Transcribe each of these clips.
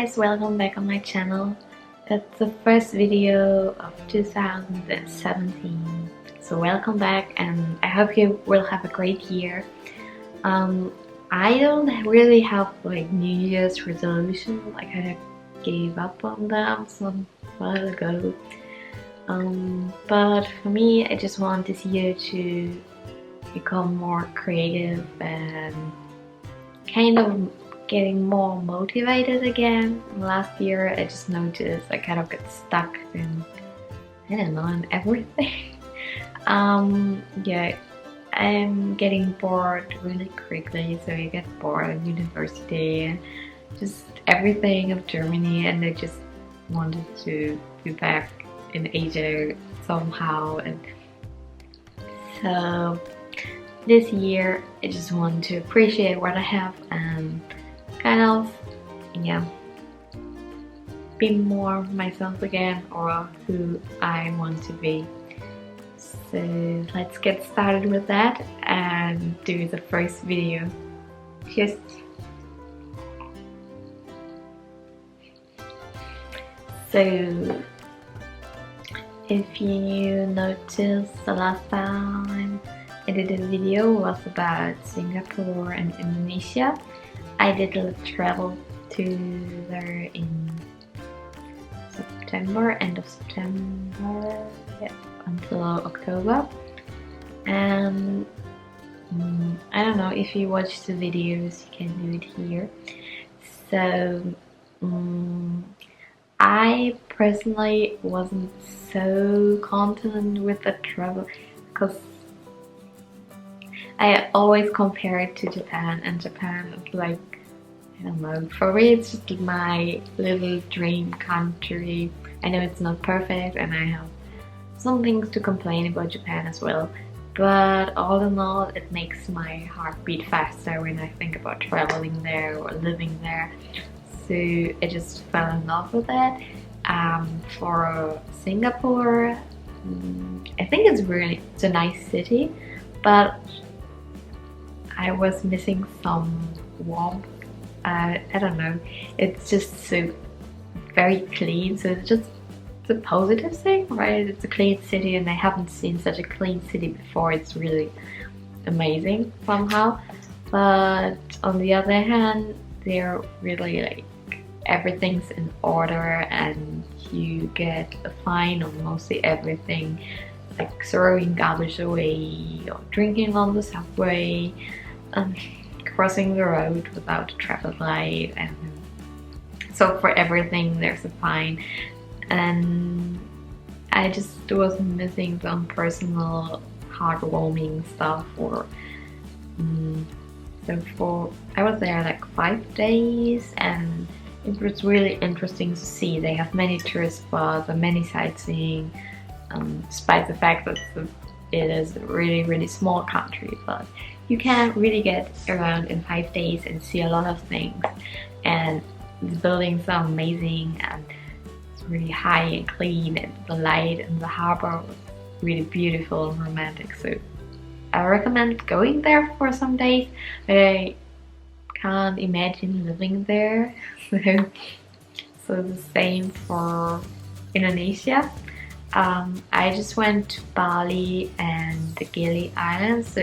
guys, welcome back on my channel. It's the first video of 2017. So welcome back and I hope you will have a great year. I don't really have like New Year's resolution, like I gave up on them some while ago. But for me, I just want this year to become more creative and kind of getting more motivated again. Last year I just noticed I kind of get stuck in, I don't know, in everything. Yeah, I'm getting bored really quickly, so I get bored at university, just everything of Germany, and I just wanted to be back in Asia somehow. And so this year I just want to appreciate what I have and kind of, yeah, be more myself again, or who I want to be. So let's get started with that and do the first video. Cheers! So if you noticed, the last time I did a video was about Singapore and Indonesia. I did a travel to there in September, end of September, yeah, until October. And I don't know, if you watch the videos you can do it here. So I personally wasn't so confident with the travel because I always compare it to Japan, and Japan is like, I don't know, for me it's just my little dream country. I know it's not perfect and I have some things to complain about Japan as well, but all in all it makes my heart beat faster when I think about traveling there or living there. So I just fell in love with it. For Singapore, I think it's a nice city, but I was missing some warmth. I don't know, it's just so very clean, so it's just a positive thing, right? It's a clean city and I haven't seen such a clean city before. It's really amazing somehow. But on the other hand, they're really like, everything's in order and you get a fine on mostly everything, like throwing garbage away or drinking on the subway, crossing the road without a traffic light, and so for everything there's a fine. And I just was missing some personal heartwarming stuff. Or so I was there like 5 days and it was really interesting to see. They have many tourist spots and many sightseeing, despite the fact that it is a really small country, but you can really get around in 5 days and see a lot of things. And the buildings are amazing and it's really high and clean, and the light in the harbor was really beautiful and romantic. So I recommend going there for some days, but I can't imagine living there. So the same for Indonesia. I just went to Bali and the Gili Islands, so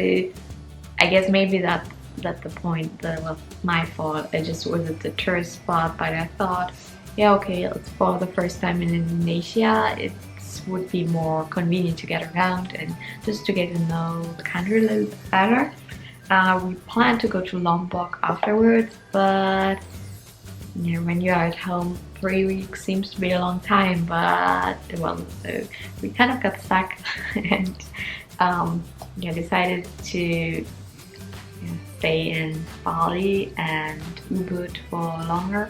I guess maybe that's the point. That was my fault. I just wasn't the tourist spot, but I thought, yeah, okay, it's for the first time in Indonesia, it would be more convenient to get around and just to get to know the country a little bit better. We planned to go to Lombok afterwards, but yeah, when you're at home, 3 weeks seems to be a long time, but well, so we kind of got stuck and yeah, decided to stay in Bali and Ubud for longer.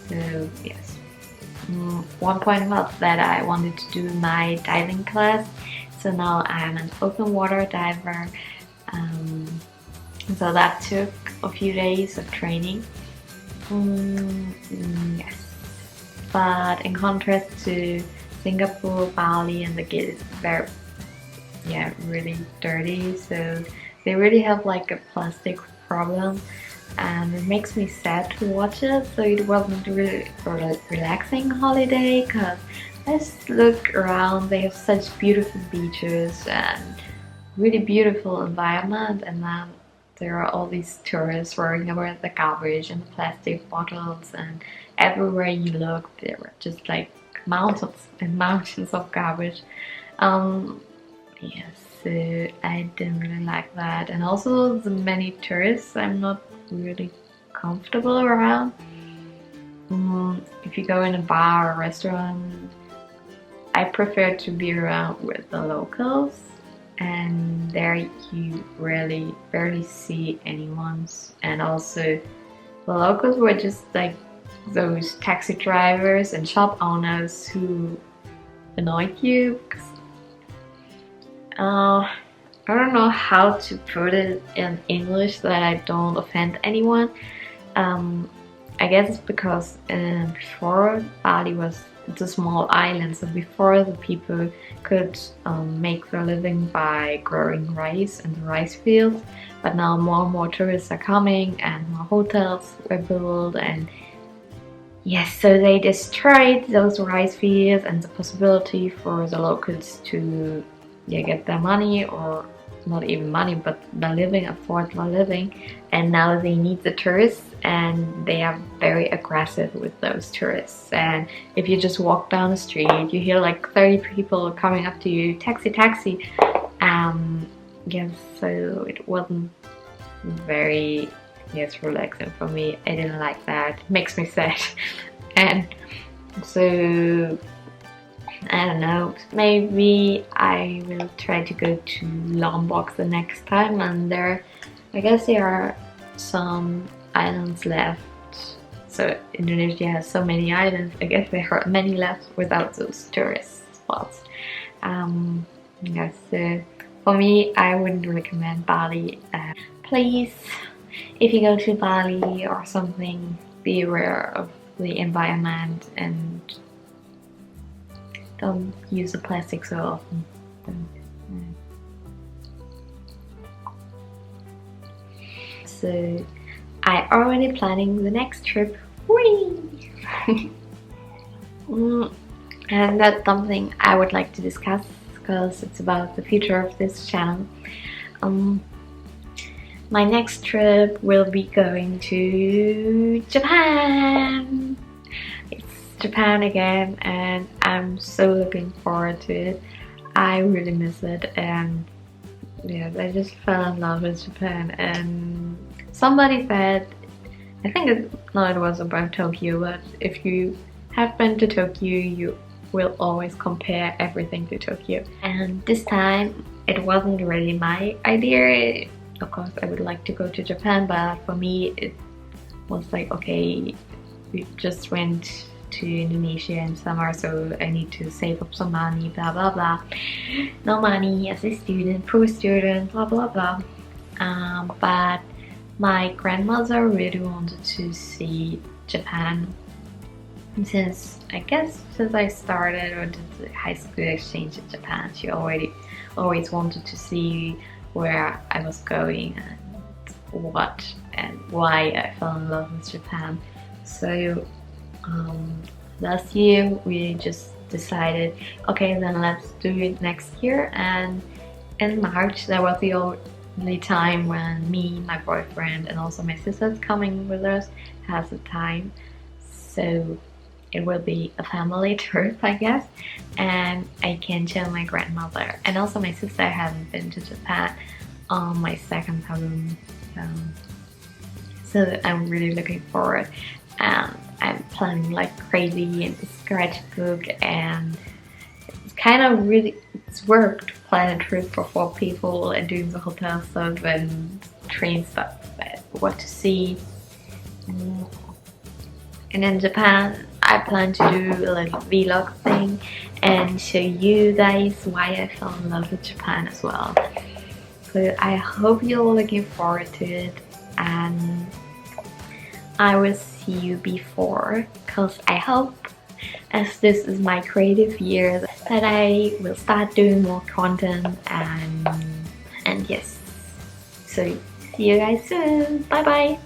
So yes, one point was that I wanted to do my diving class, so now I'm an open water diver. So that took a few days of training. Yes, but in contrast to Singapore, Bali and the Gili is very, really dirty. So they really have like a plastic problem. and it makes me sad to watch it. So it wasn't really a relaxing holiday because I just look around. They have such beautiful beaches and really beautiful environment, and then there are all these tourists worrying about the garbage and the plastic bottles, and everywhere you look there are just like mountains and mountains of garbage. Yes, so I didn't really like that, and also the many tourists I'm not really comfortable around. If you go in a bar or restaurant, I prefer to be around with the locals, and there you really barely see anyone. And also the locals were just like those taxi drivers and shop owners who annoyed you. I don't know how to put it in English that I don't offend anyone. I guess it's because before Bali was it's a small island, so before the people could make their living by growing rice in the rice fields, but now more and more tourists are coming and more hotels were built, and yes, so they destroyed those rice fields and the possibility for the locals to get their money, or not even money, but the living, afford the living, and now they need the tourists, and they are very aggressive with those tourists. And if you just walk down the street, you hear like 30 people coming up to you, taxi, taxi. Yes, so it wasn't very relaxing for me. I didn't like that. It makes me sad. And so I don't know, maybe I will try to go to Lombok the next time, and I guess there are some islands left. So Indonesia has so many islands, I guess there are many left without those tourist spots. Yes, so for me, I wouldn't recommend Bali. Please, if you go to Bali or something, be aware of the environment and don't use the plastic so often. So I already planning the next trip. Whee! And that's something I would like to discuss because it's about the future of this channel. My next trip will be going to Japan. It's Japan again, and I'm so looking forward to it. I really miss it, and yeah, I just fell in love with Japan. And somebody said, I think it was about Tokyo, but if you have been to Tokyo, you will always compare everything to Tokyo. And this time, it wasn't really my idea. Of course, I would like to go to Japan, but for me, it was like, okay, we just went to Indonesia in summer, so I need to save up some money, blah blah blah. No money as a student, poor student, blah blah blah. But my grandmother really wanted to see Japan since I started or did the high school exchange in Japan. She always wanted to see where I was going and what and why I fell in love with Japan. So last year we just decided, okay, then let's do it next year. And in March, that was the only time when me, my boyfriend, and also my sister's coming with us has the time. So it will be a family trip, I guess, and I can show my grandmother. And also my sister hasn't been to Japan on my second home, so I'm really looking forward. And I'm planning like crazy in the scratchbook, and it's kind of it's work to plan a trip for 4 people and doing the hotel stuff and train stuff, but what to see. And in Japan, I plan to do a little vlog thing and show you guys why I fell in love with Japan as well. So I hope you're looking forward to it, and I will see you before, because I hope, as this is my creative year, that I will start doing more content, and yes. So see you guys soon. Bye bye.